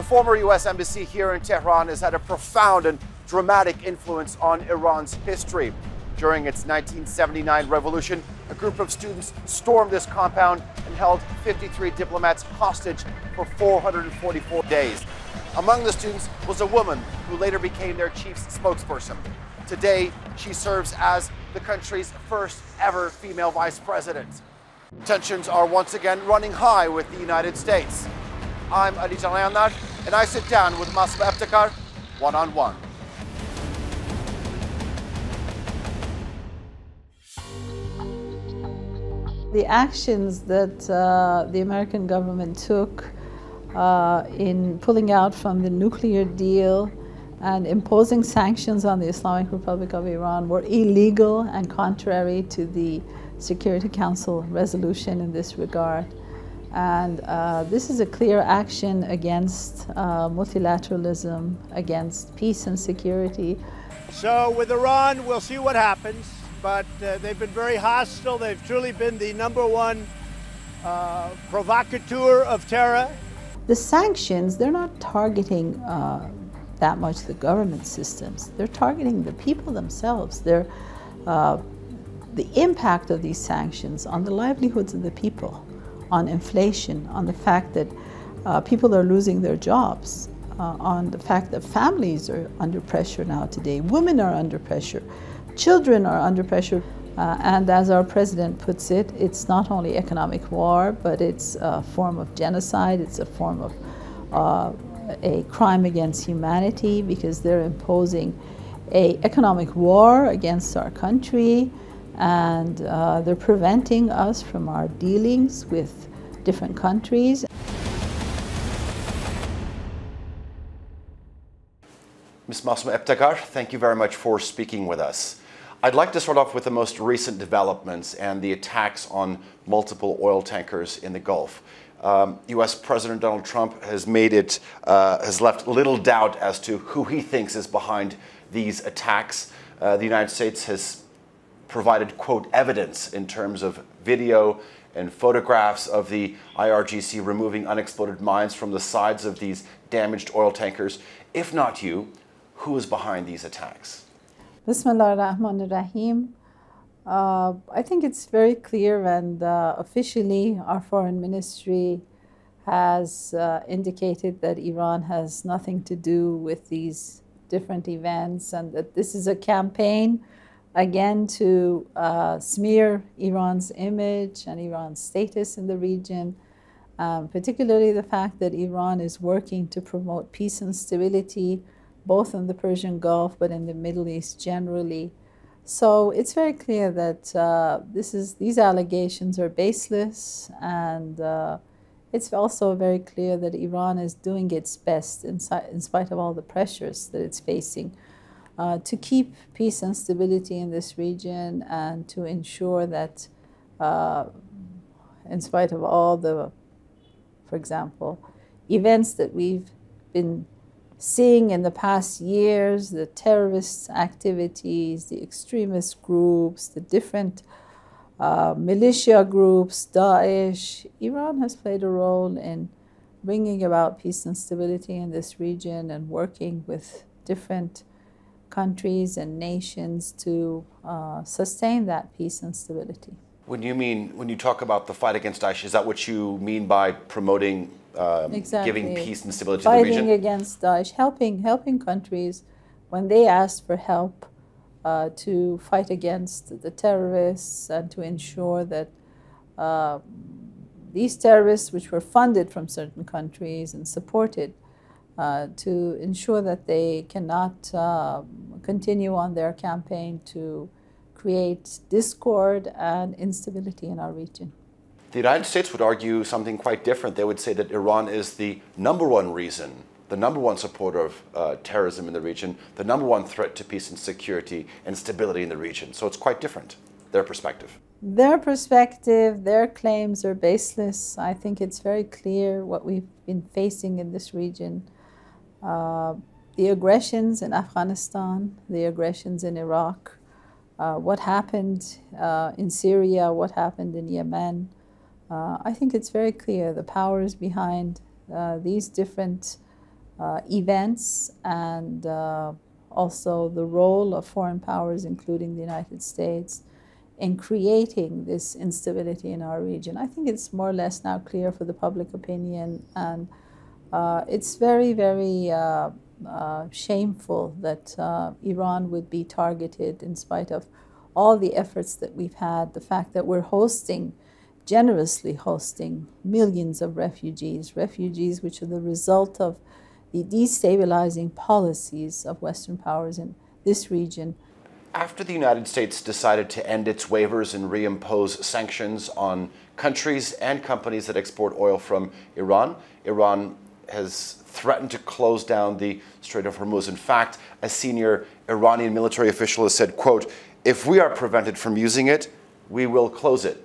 The former U.S. embassy here in Tehran has had a profound and dramatic influence on Iran's history. During its 1979 revolution, a group of students stormed this compound and held 53 diplomats hostage for 444 days. Among the students was a woman who later became their chief's spokesperson. Today, she serves as the country's first ever female vice president. Tensions are once again running high with the United States. I'm Alican Ayanlar, and I sit down with Masoumeh Ebtekar one-on-one. The actions that the American government took in pulling out from the nuclear deal and imposing sanctions on the Islamic Republic of Iran were illegal and contrary to the Security Council resolution in this regard. And this is a clear action against multilateralism, against peace and security. So with Iran, we'll see what happens. But they've been very hostile. They've truly been the #1 provocateur of terror. The sanctions, they're not targeting that much the government systems. They're targeting the people themselves. They're, the impact of these sanctions on the livelihoods of the people, on inflation, on the fact that people are losing their jobs, on the fact that families are under pressure now today, women are under pressure, children are under pressure, and as our president puts it, it's not only economic war, but it's a form of genocide, it's a form of a crime against humanity, because they're imposing an economic war against our country, and they're preventing us from our dealings with different countries. Ms. Masoumeh Ebtekar, thank you very much for speaking with us. I'd like to start off with the most recent developments and the attacks on multiple oil tankers in the Gulf. U.S. President Donald Trump has has left little doubt as to who he thinks is behind these attacks. The United States has provided, quote, evidence in terms of video and photographs of the IRGC removing unexploded mines from the sides of these damaged oil tankers. If not you, who is behind these attacks? Bismillah ar-Rahman ar-Rahim. I think it's very clear, and officially our foreign ministry has indicated that Iran has nothing to do with these different events, and that this is a campaign again to smear Iran's image and Iran's status in the region, particularly the fact that Iran is working to promote peace and stability both in the Persian Gulf but in the Middle East generally. So it's very clear that these allegations are baseless, and it's also very clear that Iran is doing its best in spite of all the pressures that it's facing to keep peace and stability in this region, and to ensure that in spite of all the, for example, events that we've been seeing in the past years, the terrorist activities, the extremist groups, the different militia groups, Daesh, Iran has played a role in bringing about peace and stability in this region and working with different countries and nations to sustain that peace and stability. When you talk about the fight against Daesh, is that what you mean by promoting exactly. giving peace and stability to the region? Fighting against Daesh, helping countries when they ask for help to fight against the terrorists, and to ensure that these terrorists, which were funded from certain countries and supported, to ensure that they cannot continue on their campaign to create discord and instability in our region. The United States would argue something quite different. They would say that Iran is the #1 reason, the #1 supporter of terrorism in the region, the #1 threat to peace and security and stability in the region. So it's quite different, their perspective. Their perspective, their claims are baseless. I think it's very clear what we've been facing in this region. The aggressions in Afghanistan, the aggressions in Iraq, what happened in Syria, what happened in Yemen. I think it's very clear the powers behind these different events and also the role of foreign powers, including the United States, in creating this instability in our region. I think it's more or less now clear for the public opinion, and it's very, very shameful that Iran would be targeted in spite of all the efforts that we've had, the fact that we're generously hosting millions of refugees which are the result of the destabilizing policies of Western powers in this region. After the United States decided to end its waivers and reimpose sanctions on countries and companies that export oil from Iran, Iran has threatened to close down the Strait of Hormuz. In fact, a senior Iranian military official has said, quote, "If we are prevented from using it, we will close it."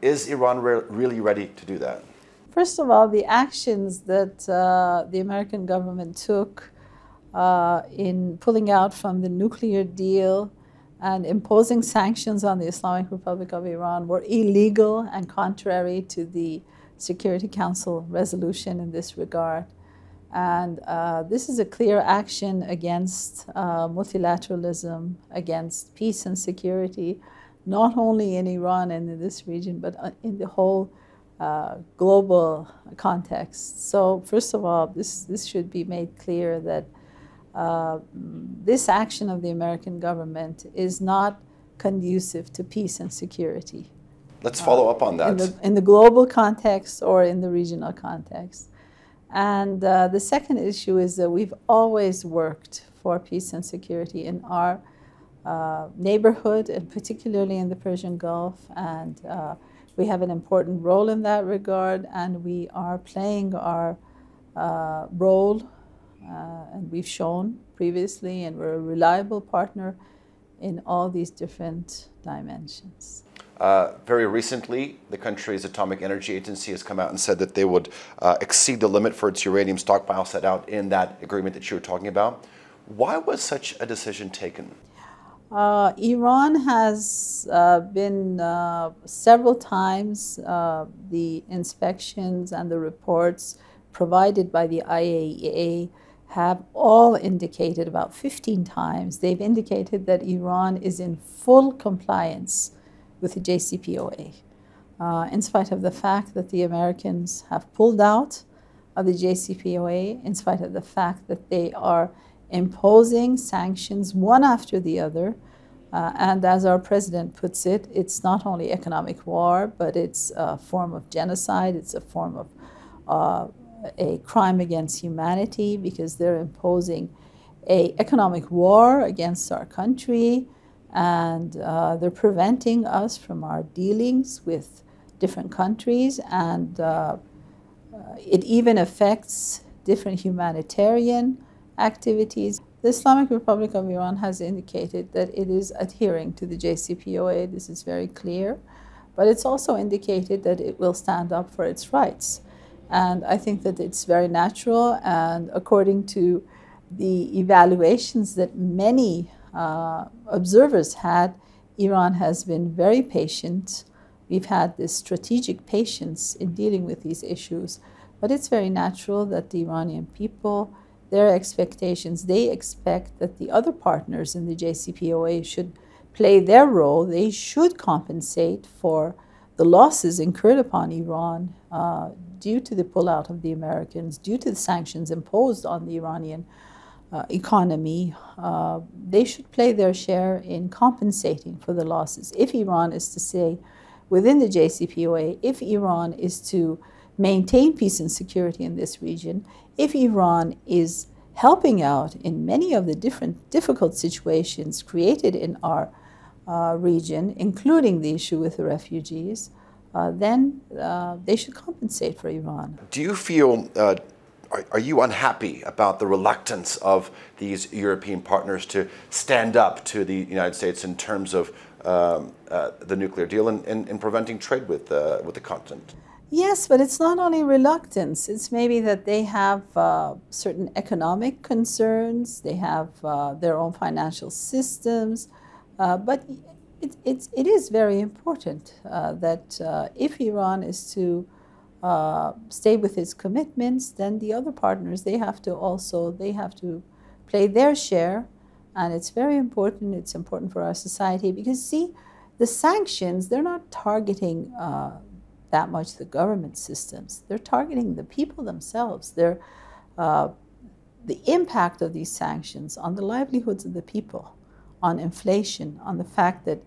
Is Iran really ready to do that? First of all, the actions that the American government took in pulling out from the nuclear deal and imposing sanctions on the Islamic Republic of Iran were illegal and contrary to the Security Council resolution in this regard. And this is a clear action against multilateralism, against peace and security, not only in Iran and in this region, but in the whole global context. So first of all, this should be made clear that this action of the American government is not conducive to peace and security. Let's follow up on that. In the global context or in the regional context. And the second issue is that we've always worked for peace and security in our neighborhood, and particularly in the Persian Gulf. And we have an important role in that regard, and we are playing our role, and we've shown previously, and we're a reliable partner in all these different dimensions. Very recently, the country's Atomic Energy Agency has come out and said that they would exceed the limit for its uranium stockpile set out in that agreement that you were talking about. Why was such a decision taken? Iran has been several times, the inspections and the reports provided by the IAEA have all indicated, about 15 times, they've indicated that Iran is in full compliance with the JCPOA, in spite of the fact that the Americans have pulled out of the JCPOA, in spite of the fact that they are imposing sanctions one after the other. And as our president puts it, it's not only economic war, but it's a form of genocide. It's a form of a crime against humanity, because they're imposing an economic war against our country, and they're preventing us from our dealings with different countries, and it even affects different humanitarian activities. The Islamic Republic of Iran has indicated that it is adhering to the JCPOA. This is very clear. But it's also indicated that it will stand up for its rights. And I think that it's very natural, and according to the evaluations that many observers had, Iran has been very patient. We've had this strategic patience in dealing with these issues. But it's very natural that the Iranian people, their expectations, they expect that the other partners in the JCPOA should play their role. They should compensate for the losses incurred upon Iran due to the pullout of the Americans, due to the sanctions imposed on the Iranian economy. They should play their share in compensating for the losses. If Iran is to stay within the JCPOA, if Iran is to maintain peace and security in this region, if Iran is helping out in many of the different difficult situations created in our region, including the issue with the refugees, then they should compensate for Iran. Do you feel, are you unhappy about the reluctance of these European partners to stand up to the United States in terms of the nuclear deal and preventing trade with the continent? Yes, but it's not only reluctance. It's maybe that they have certain economic concerns, they have their own financial systems, but it is very important that if Iran is to stay with its commitments, then the other partners, they have to play their share. And it's very important. It's important for our society because, see, the sanctions, they're not targeting that much the government systems. They're targeting the people themselves. They're, the impact of these sanctions on the livelihoods of the people, on inflation, on the fact that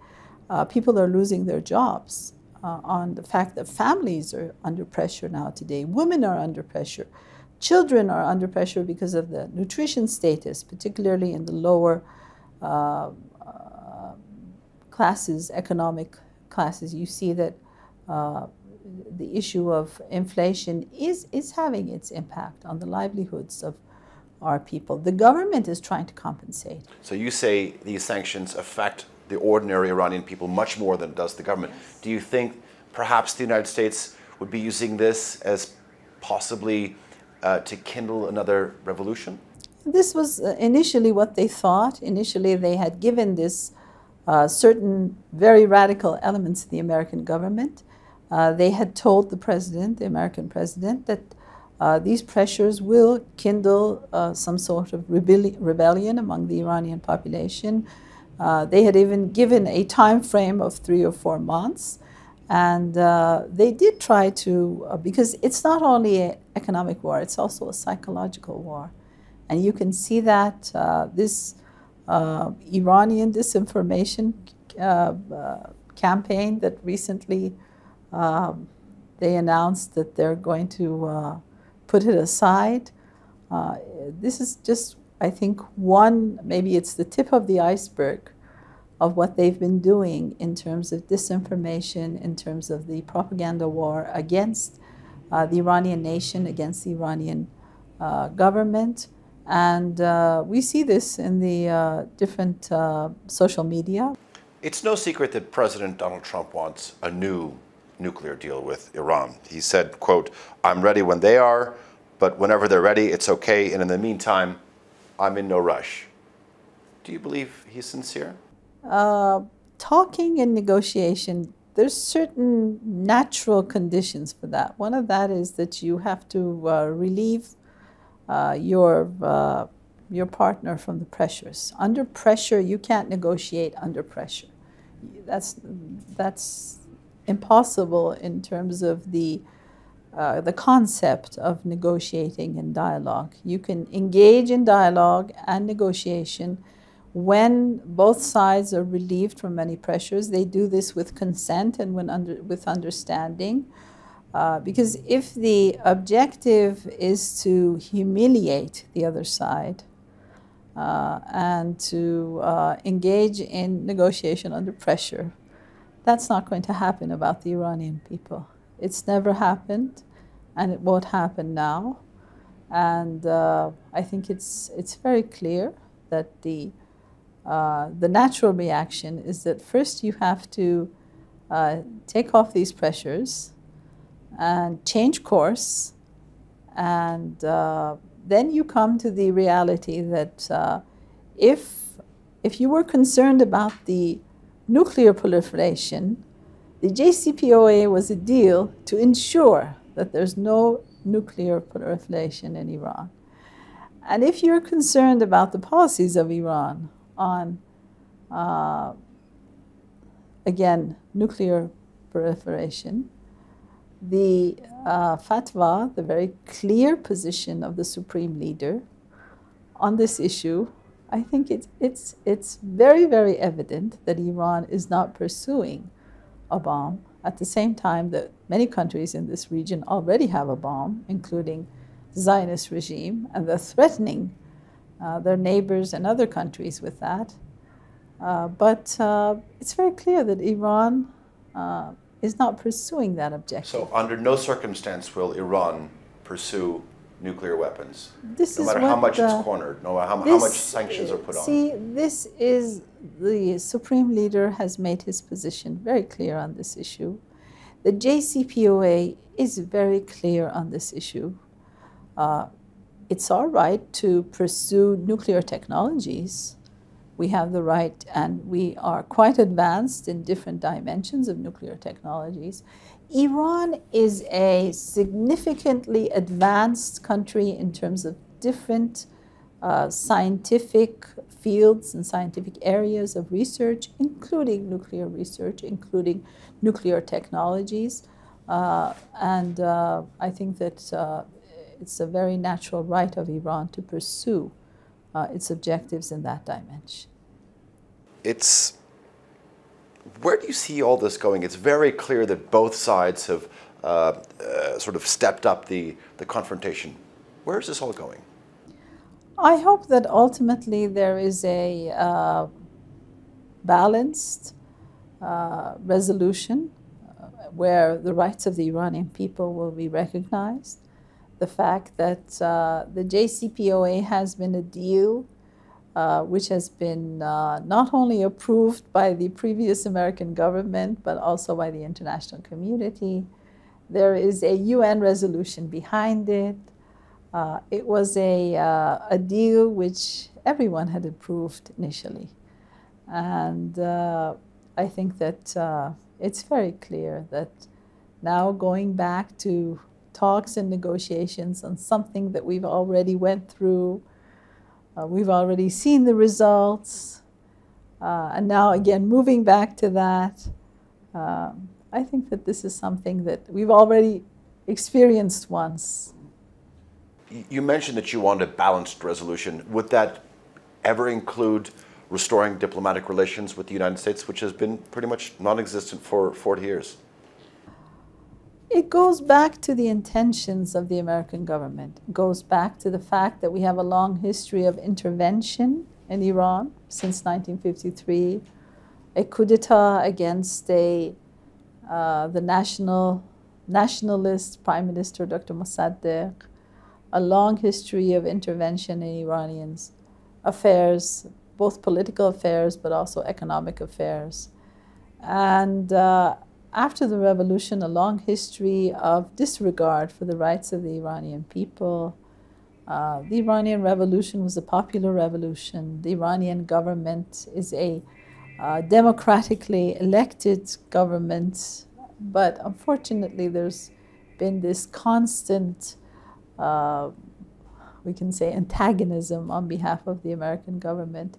people are losing their jobs, on the fact that families are under pressure now today. Women are under pressure. Children are under pressure because of the nutrition status, particularly in the lower classes, economic classes. You see that the issue of inflation is having its impact on the livelihoods of our people. The government is trying to compensate. So you say these sanctions affect the ordinary Iranian people much more than it does the government. Yes. Do you think perhaps the United States would be using this as possibly to kindle another revolution? This was initially what they thought. Initially, they had given this certain very radical elements of the American government. They had told the president, the American president, that these pressures will kindle some sort of rebellion among the Iranian population. They had even given a time frame of 3 or 4 months. And they did try to, because it's not only an economic war, it's also a psychological war. And you can see that this Iranian disinformation campaign that recently they announced that they're going to put it aside. This is just, I think, one, maybe it's the tip of the iceberg of what they've been doing in terms of disinformation, in terms of the propaganda war against the Iranian nation, against the Iranian government. And we see this in the different social media. It's no secret that President Donald Trump wants a new nuclear deal with Iran. He said, quote, "I'm ready when they are, but whenever they're ready, it's okay. And in the meantime, I'm in no rush." Do you believe he's sincere? Talking and negotiation, there's certain natural conditions for that. One of that is that you have to relieve your partner from the pressures. Under pressure, you can't negotiate under pressure. That's impossible in terms of the concept of negotiating and dialogue. You can engage in dialogue and negotiation when both sides are relieved from any pressures. They do this with consent and with understanding. Because if the objective is to humiliate the other side and to engage in negotiation under pressure, that's not going to happen about the Iranian people. It's never happened, and it won't happen now. And I think it's very clear that the natural reaction is that first you have to take off these pressures and change course, and then you come to the reality that if you were concerned about the nuclear proliferation, the JCPOA was a deal to ensure that there's no nuclear proliferation in Iran. And if you're concerned about the policies of Iran on, again, nuclear proliferation, the fatwa, the very clear position of the supreme leader on this issue, I think it's very, very evident that Iran is not pursuing a bomb at the same time that many countries in this region already have a bomb, including the Zionist regime, and they're threatening their neighbors and other countries with that. But it's very clear that Iran is not pursuing that objective. So under no circumstance will Iran pursue nuclear weapons, this no is matter what, how much it's cornered, no matter how much sanctions are put on. See, this is, the supreme leader has made his position very clear on this issue. The JCPOA is very clear on this issue. It's our right to pursue nuclear technologies. We have the right, and we are quite advanced in different dimensions of nuclear technologies. Iran is a significantly advanced country in terms of different scientific fields and scientific areas of research, including nuclear research, including nuclear technologies. I think that it's a very natural right of Iran to pursue its objectives in that dimension. Where do you see all this going? It's very clear that both sides have sort of stepped up the confrontation. Where is this all going? I hope that ultimately there is a balanced resolution where the rights of the Iranian people will be recognized. The fact that the JCPOA has been a deal which has been not only approved by the previous American government, but also by the international community. There is a UN resolution behind it. It was a deal which everyone had approved initially. And I think that it's very clear that now going back to talks and negotiations on something that we've already went through, we've already seen the results, and now again moving back to that, I think that this is something that we've already experienced once. You mentioned that you want a balanced resolution. Would that ever include restoring diplomatic relations with the United States, which has been pretty much non-existent for 40 years? It goes back to the intentions of the American government. It goes back to the fact that we have a long history of intervention in Iran since 1953, a coup d'etat against the nationalist Prime Minister Dr. Mossadegh, a long history of intervention in Iranians' affairs, both political affairs but also economic affairs. And after the revolution, a long history of disregard for the rights of the Iranian people. The Iranian revolution was a popular revolution. The Iranian government is a democratically elected government, but unfortunately there's been this constant, we can say, antagonism on behalf of the American government.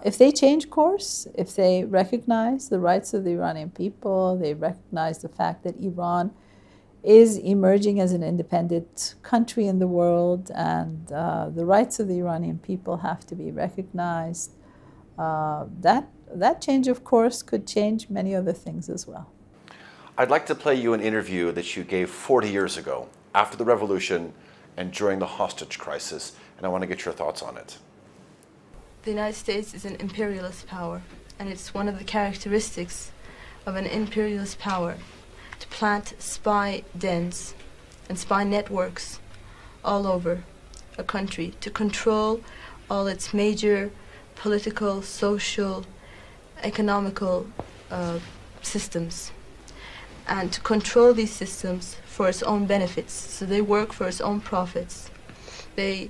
If they change course, if they recognize the rights of the Iranian people, they recognize the fact that Iran is emerging as an independent country in the world, and the rights of the Iranian people have to be recognized, that change of course could change many other things as well. I'd like to play you an interview that you gave 40 years ago, after the revolution and during the hostage crisis, and I want to get your thoughts on it. The United States is an imperialist power, and it's one of the characteristics of an imperialist power to plant spy dens and spy networks all over a country to control all its major political, social, economical systems, and to control these systems for its own benefits. So they work for its own profits. They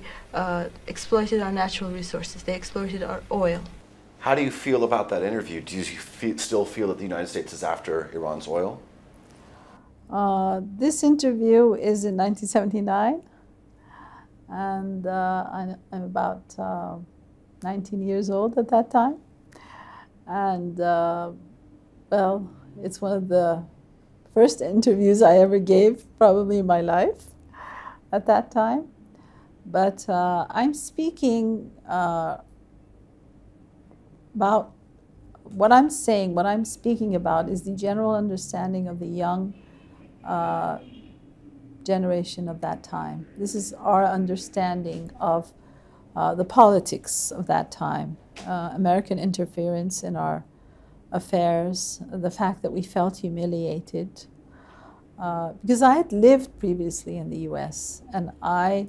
exploited our natural resources. They exploited our oil. How do you feel about that interview? Do you still feel that the United States is after Iran's oil? This interview is in 1979, and I'm about 19 years old at that time. And, well, it's one of the first interviews I ever gave, probably in my life at that time. But I'm speaking about what I'm saying, what I'm speaking about is the general understanding of the young generation of that time. This is our understanding of the politics of that time, American interference in our affairs, the fact that we felt humiliated. Because I had lived previously in the US, and I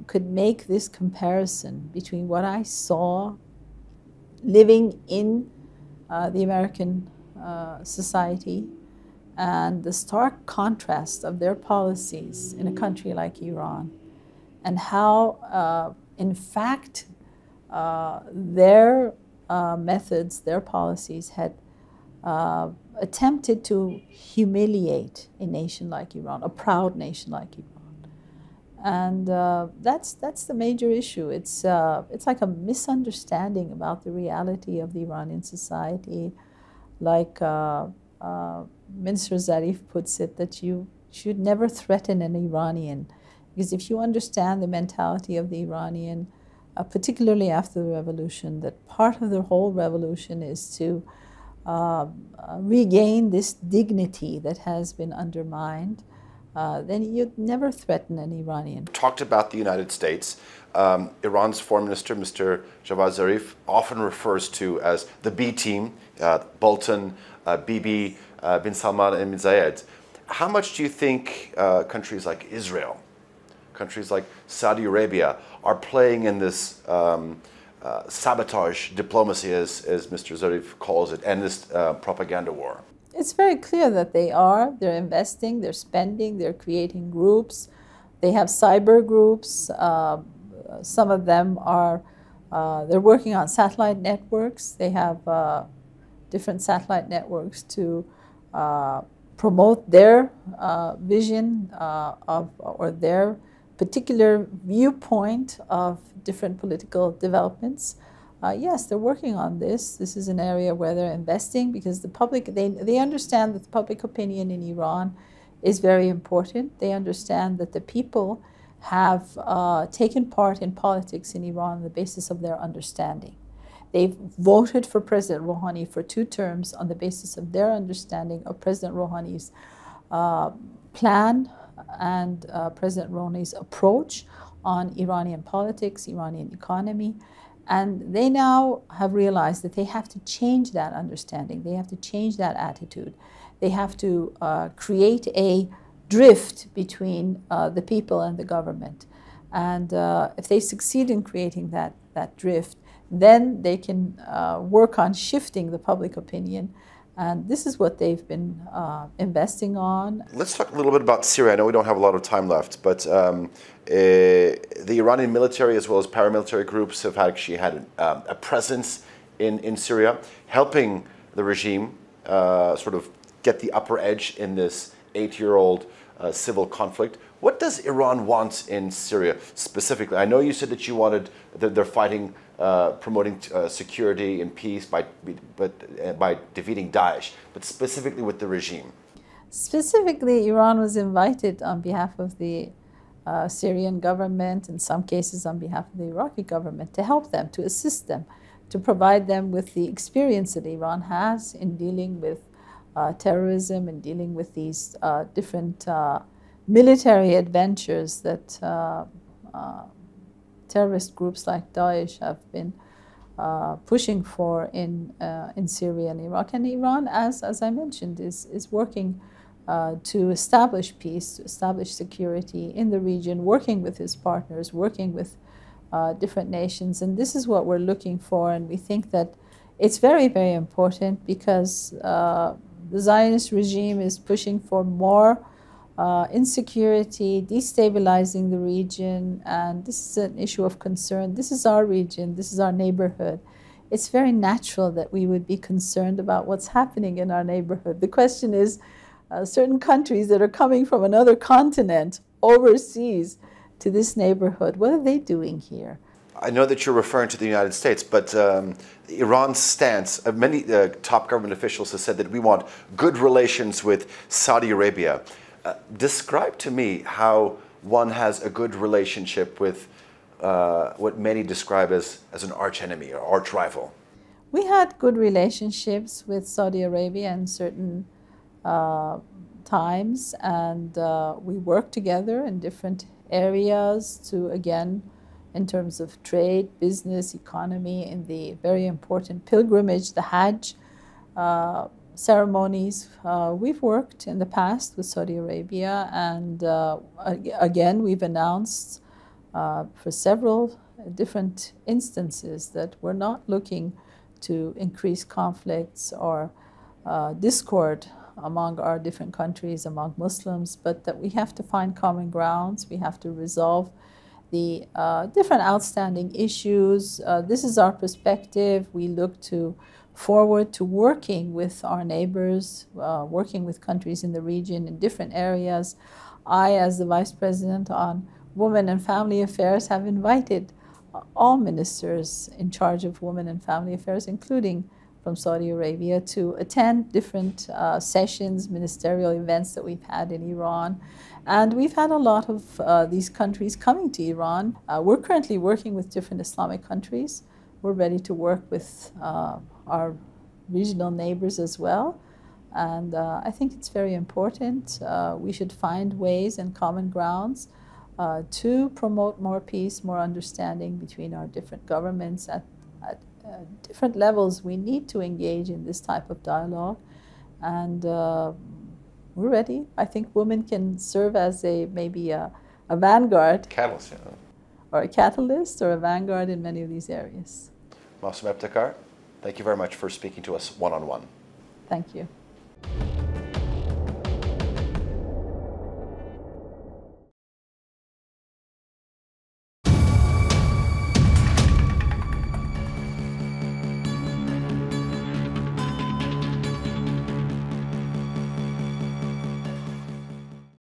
could make this comparison between what I saw living in the American society and the stark contrast of their policies in a country like Iran, and how, in fact, their methods, their policies had attempted to humiliate a nation like Iran, a proud nation like Iran. And that's the major issue. It's like a misunderstanding about the reality of the Iranian society. Like Minister Zarif puts it, that you should never threaten an Iranian. Because if you understand the mentality of the Iranian, particularly after the revolution, that part of the whole revolution is to regain this dignity that has been undermined, then you'd never threaten an Iranian. Talked about the United States. Iran's foreign minister, Mr. Javad Zarif, often refers to as the B team, Bolton, Bibi, bin Salman, and bin Zayed. How much do you think countries like Israel, countries like Saudi Arabia are playing in this sabotage diplomacy, as Mr. Zarif calls it, and this propaganda war? It's very clear that they are. They're investing, they're spending, they're creating groups. They have cyber groups. Some of them are, they're working on satellite networks. They have different satellite networks to promote their vision or their particular viewpoint of different political developments. Yes, they're working on this. This is an area where they're investing because the public, they understand that the public opinion in Iran is very important. They understand that the people have taken part in politics in Iran on the basis of their understanding. They've voted for President Rouhani for 2 terms on the basis of their understanding of President Rouhani's plan and President Rouhani's approach on Iranian politics, Iranian economy. And they now have realized that they have to change that understanding. They have to change that attitude. They have to create a drift between the people and the government. And if they succeed in creating that drift, then they can work on shifting the public opinion. And this is what they've been investing on. Let's talk a little bit about Syria. I know we don't have a lot of time left, but the Iranian military as well as paramilitary groups have actually had a presence in Syria, helping the regime sort of get the upper edge in this 8-year-old civil conflict. What does Iran want in Syria specifically? I know you said that you wanted, that they're fighting, promoting security and peace by defeating Daesh, but specifically with the regime. Specifically, Iran was invited on behalf of the Syrian government, in some cases on behalf of the Iraqi government, to help them, to assist them, to provide them with the experience that Iran has in dealing with terrorism and dealing with these different military adventures that terrorist groups like Daesh have been pushing for in Syria and Iraq. And Iran, as I mentioned, is working to establish peace, to establish security in the region, working with his partners, working with different nations. And this is what we're looking for. And we think that it's very, very important because the Zionist regime is pushing for more insecurity, destabilizing the region, and this is an issue of concern. This is our region, this is our neighborhood. It's very natural that we would be concerned about what's happening in our neighborhood. The question is, certain countries that are coming from another continent overseas to this neighborhood, what are they doing here? I know that you're referring to the United States, but Iran's stance, many top government officials have said that we want good relations with Saudi Arabia. Describe to me how one has a good relationship with what many describe as an archenemy or arch rival. We had good relationships with Saudi Arabia in certain times, and we worked together in different areas to, again, in terms of trade, business, economy, in the very important pilgrimage, the Hajj ceremonies. We've worked in the past with Saudi Arabia, and again, we've announced for several different instances that we're not looking to increase conflicts or discord among our different countries, among Muslims, but that we have to find common grounds. We have to resolve the different outstanding issues. This is our perspective. We look to forward to working with our neighbors, working with countries in the region in different areas. I, as the Vice President on Women and Family Affairs, have invited all ministers in charge of women and family affairs, including from Saudi Arabia, to attend different sessions, ministerial events that we've had in Iran. And we've had a lot of these countries coming to Iran. We're currently working with different Islamic countries. We're ready to work with our regional neighbors as well. And I think it's very important. We should find ways and common grounds to promote more peace, more understanding between our different governments at different levels. We need to engage in this type of dialogue, and we're ready. I think women can serve as maybe a vanguard. Catalyst, yeah. Or a catalyst or a vanguard in many of these areas. Masoumeh Ebtekar, thank you very much for speaking to us one-on-one. Thank you.